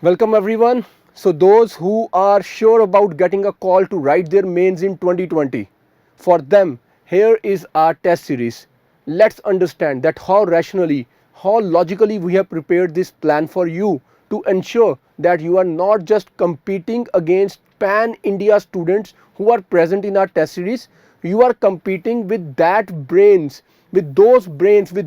Welcome everyone. So those who are sure about getting a call to write their mains in 2020, for them here is our test series. Let's understand that how rationally, how logically we have prepared this plan for you to ensure that you are not just competing against pan India students who are present in our test series, you are competing with brains, with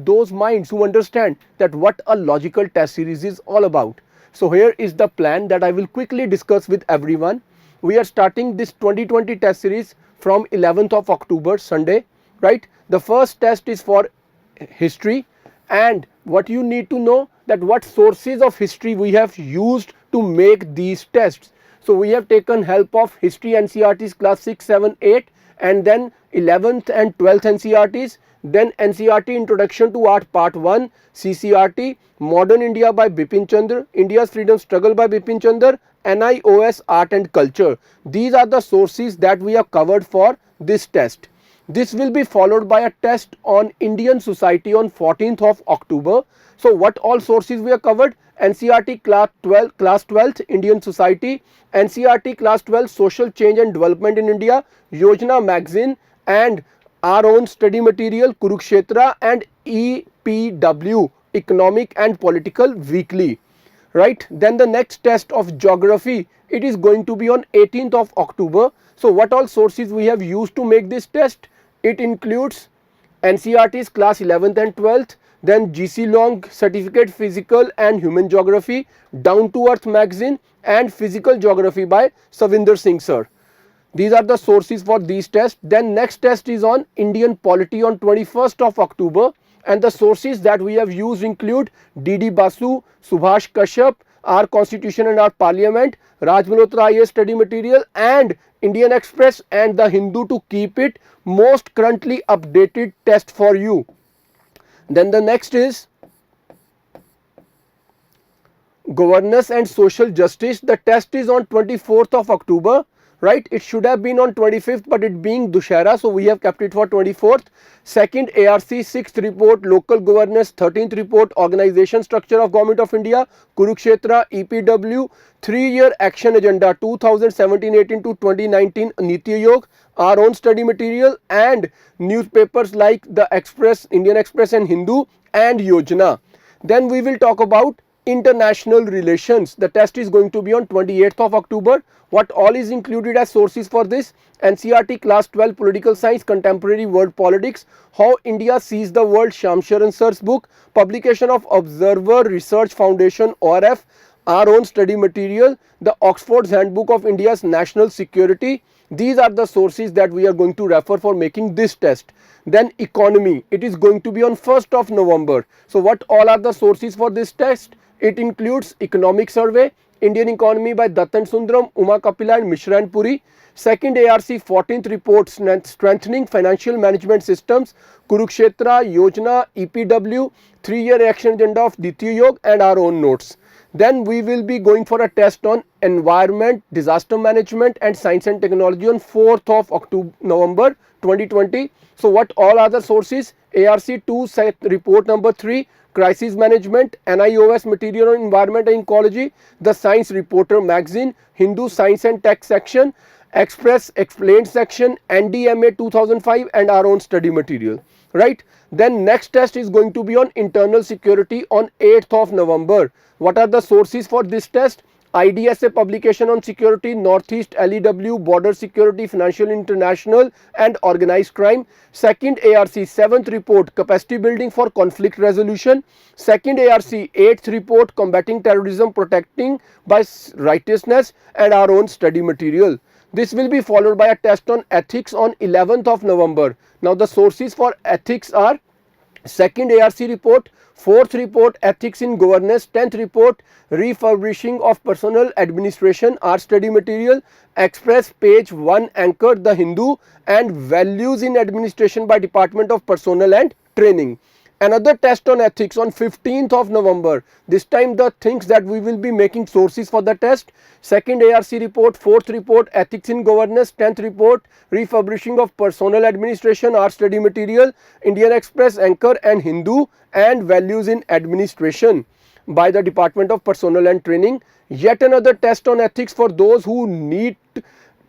those minds who understand that what a logical test series is all about. So here is the plan that I will quickly discuss with everyone. We are starting this 2020 test series from 11th of October, Sunday, right? The first test is for history, and what you need to know that what sources of history we have used to make these tests. So we have taken help of history NCERT's class 6, 7, 8, and then 11th and 12th NCERTs, then NCERT Introduction to Art Part 1, CCRT, Modern India by Bipin Chandra, India's Freedom Struggle by Bipin Chandra, NIOS Art and Culture. These are the sources that we have covered for this test. This will be followed by a test on Indian society on 14th of October. So what all sources we have covered? NCERT class 12th Indian society, NCERT class 12 social change and development in India, Yojana magazine, and our own study material Kurukshetra, and EPW economic and political weekly, right? Then the next test of geography, it is going to be on 18th of October. So what all sources we have used to make this test? It includes NCERT's class 11th and 12th, then GC Long certificate physical and human geography, Down to Earth magazine, and physical geography by Savinder Singh sir. These are the sources for these tests. Then next test is on Indian polity on 21st of October, and the sources that we have used include DD Basu, Subhash Kashyap, our constitution and our parliament, Raj Malhotra IAS study material, and Indian Express and the Hindu to keep it most currently updated test for you. Then the next is governance and social justice. The test is on 24th of October, right? It should have been on 25th, but it being Dussehra, so we have kept it for 24th. Second ARC 6th report local governance, 13th report organization structure of Government of India, Kurukshetra, EPW, 3-year action agenda 2017-18 to 2019 Niti Aayog, our own study material, and newspapers like the Express, Indian Express and Hindu, and Yojana. Then we will talk about international relations. The test is going to be on 28th of October. What all is included as sources for this? NCERT class 12 political science contemporary world politics, how India sees the world, Shyam Sharan sir's book, publication of Observer Research Foundation ORF, our own study material, the Oxford's Handbook of India's National Security. These are the sources that we are going to refer for making this test. Then economy, it is going to be on 1st of November. So what all are the sources for this test? It includes economic survey, Indian economy by Dattan Sundaram, Uma Kapila and Mishra and Puri. Second ARC 14th report strengthening financial management systems, Kurukshetra, Yojana, EPW, 3-year action agenda of Niti Aayog, and our own notes. Then we will be going for a test on environment, disaster management and science and technology on 4th of October, November 2020. So what all are the sources? ARC 2 set report number 3, crisis management, NIOS material on environment and ecology, the Science Reporter magazine, Hindu science and tech section, Express explained section, NDMA 2005, and our own study material, right? Then next test is going to be on internal security on 8th of November. What are the sources for this test? IDSA publication on security, Northeast LEW, border security, financial international and organized crime. Second ARC 7th report capacity building for conflict resolution. Second ARC 8th report combating terrorism, protecting by righteousness, and our own study material. This will be followed by a test on ethics on 11th of November. Now the sources for ethics are second ARC report, 4th report ethics in governance, 10th report refurbishing of personal administration, our study material, Express page 1 anchor the Hindu, and values in administration by Department of Personnel and Training. Another test on ethics on 15th of November. This time the things that we will be making sources for the test: second ARC report, 4th report ethics in governance, 10th report refurbishing of personnel administration, our study material, Indian Express, Anchor and Hindu, and values in administration. by the Department of Personnel and Training. Yet another test on ethics for those who need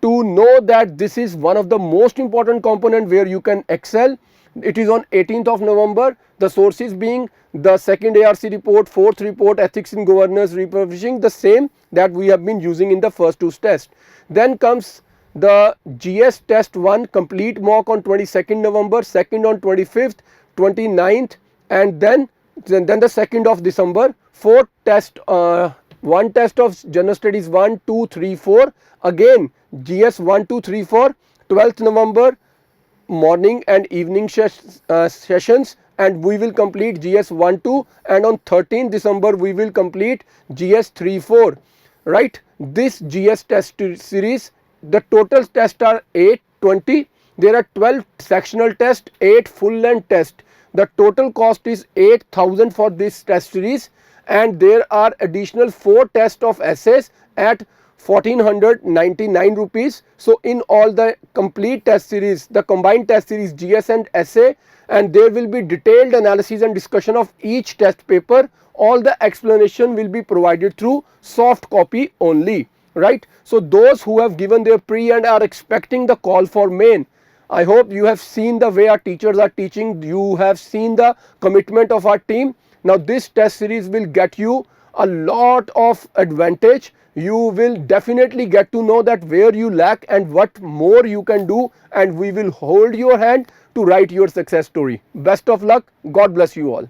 to know that this is one of the most important component where you can excel. It is on 18th of November. The sources being the second ARC report, fourth report, ethics in governance, refurbishing, the same that we have been using in the first two tests. Then comes the GS test 1 complete mock on 22nd November, second on 25th, 29th, and then the 2nd of December. Fourth test, one test of general studies 1, 2, 3, 4. Again GS 1, 2, 3, 4. 12th November morning and evening sessions, and we will complete GS 1, 2, and on 13th December we will complete GS 3, 4. Right, this GS test series, the total tests are 820. There are 12 sectional tests, 8 full length tests. The total cost is 8,000 for this test series, and there are additional 4 tests of essays at 1499 rupees. So in all the complete test series, the combined test series GS and essay, and there will be detailed analysis and discussion of each test paper. All the explanation will be provided through soft copy only, right. So those who have given their pre and are expecting the call for main, I hope you have seen the way our teachers are teaching, you have seen the commitment of our team. Now this test series will get you a lot of advantage. You will definitely get to know that where you lack and what more you can do, and we will hold your hand to write your success story. Best of luck. God bless you all.